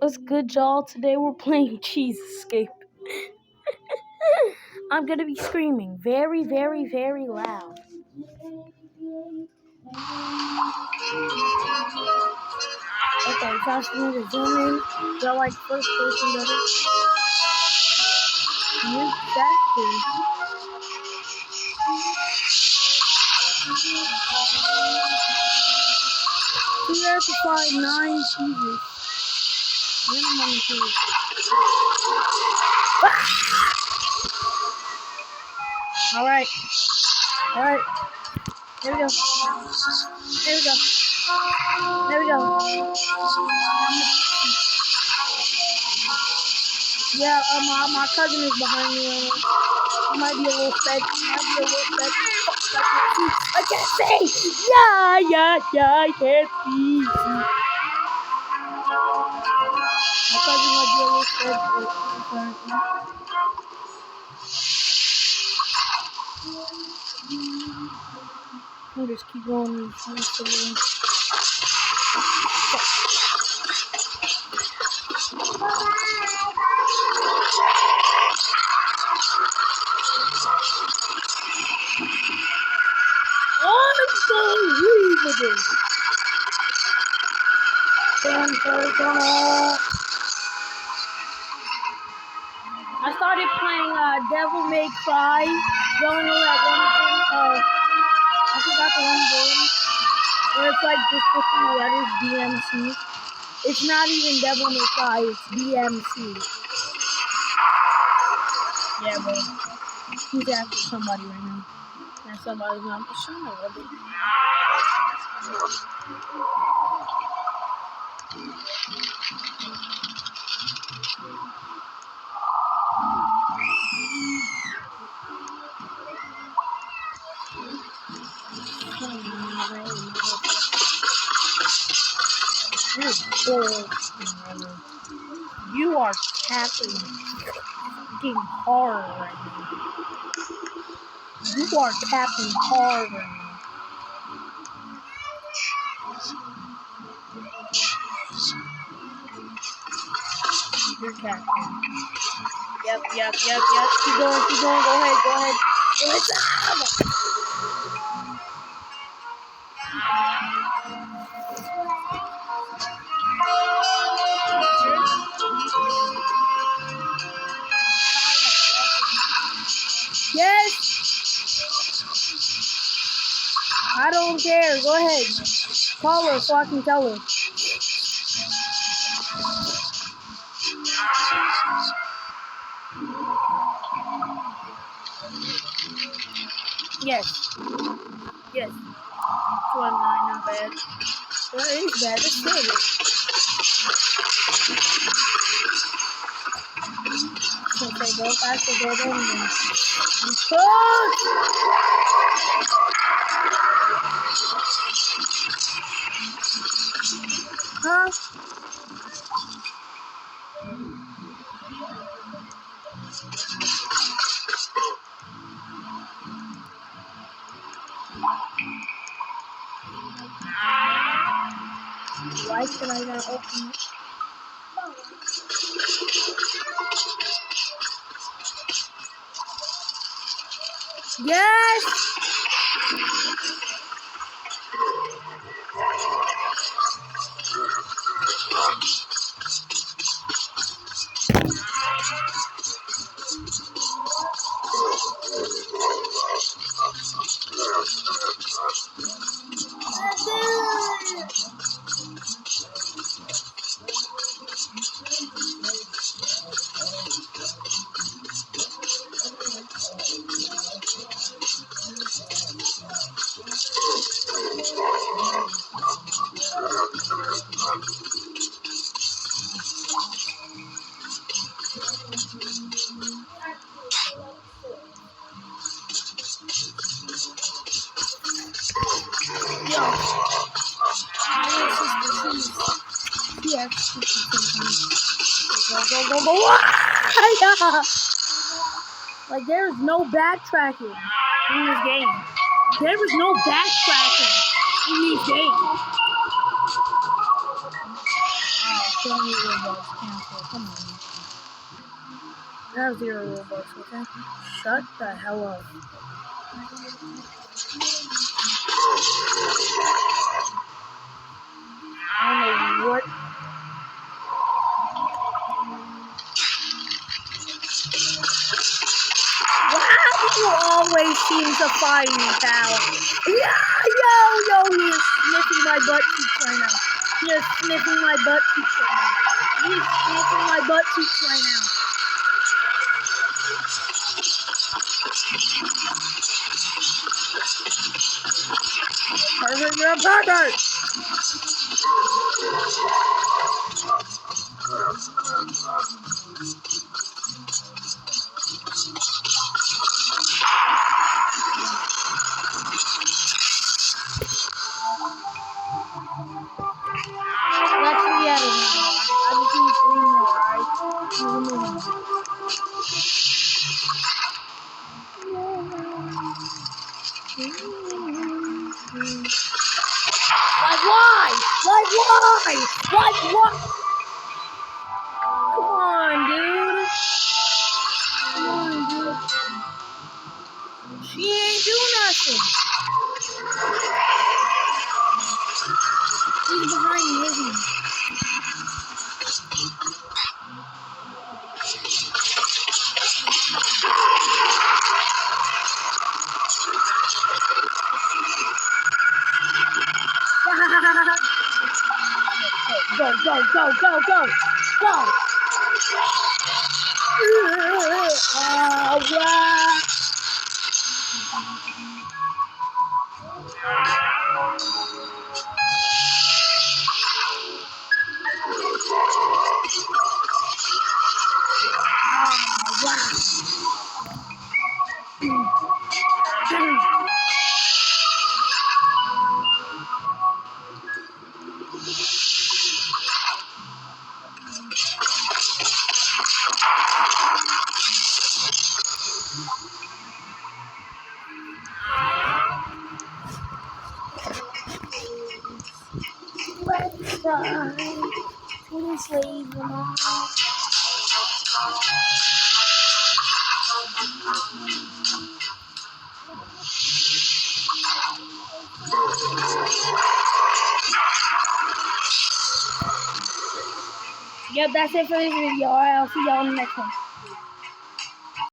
What's good, y'all? Today we're playing Cheese Escape. I'm gonna be screaming very, very, very loud. Okay, time for me to zoom in. They're like first person better. New chapter. We have to find 9 cheeses. Then I'm on the cheese. Alright. There we go. Yeah, my cousin is behind me. He might be a little fed. I can't see! Yeah, I can't see. My cousin might be a little fed. I'll just keep going. Unbelievable! I started playing Devil May Cry. Y'all know that one thing? I forgot the one game. Where it's like just different letters, DMC. It's not even Devil May Cry, it's DMC. Yeah, bro. He's after somebody right now. And somebody's not the son of it. You are tapping fucking hard right now. You are tapping hard right now. You're tapping. Yep. Keep going. Go ahead. Yes! I don't care. Go ahead. Call her so I can tell her. Yes. 29, not bad. That is bad. That's good. Okay, go faster, go down. Huh? Why should I not open it? Yes! Go. Like, there is no backtracking in this game. There is no backtracking in this game. 20 Robux. Cancel. Come on. I have 0 Robux, okay? Shut the hell up. I don't know what. Why do you always seem to find me, pal? Yeah, yo, he is sniffing my butt cheeks right now. He is sniffing my butt cheeks right now. He is sniffing my butt cheeks right now. Pervert, you're a pervert! Let's forget it now. I just need 3 more, alright? Like why? Like why? Like what? Come on, dude. Come on, dude. She ain't do nothing. He's behind me, isn't he? Go, go, go, go, go, go! Wow! Let's fly to the slave mom. Yep, that's it for this video. Alright, I'll see y'all in the next one.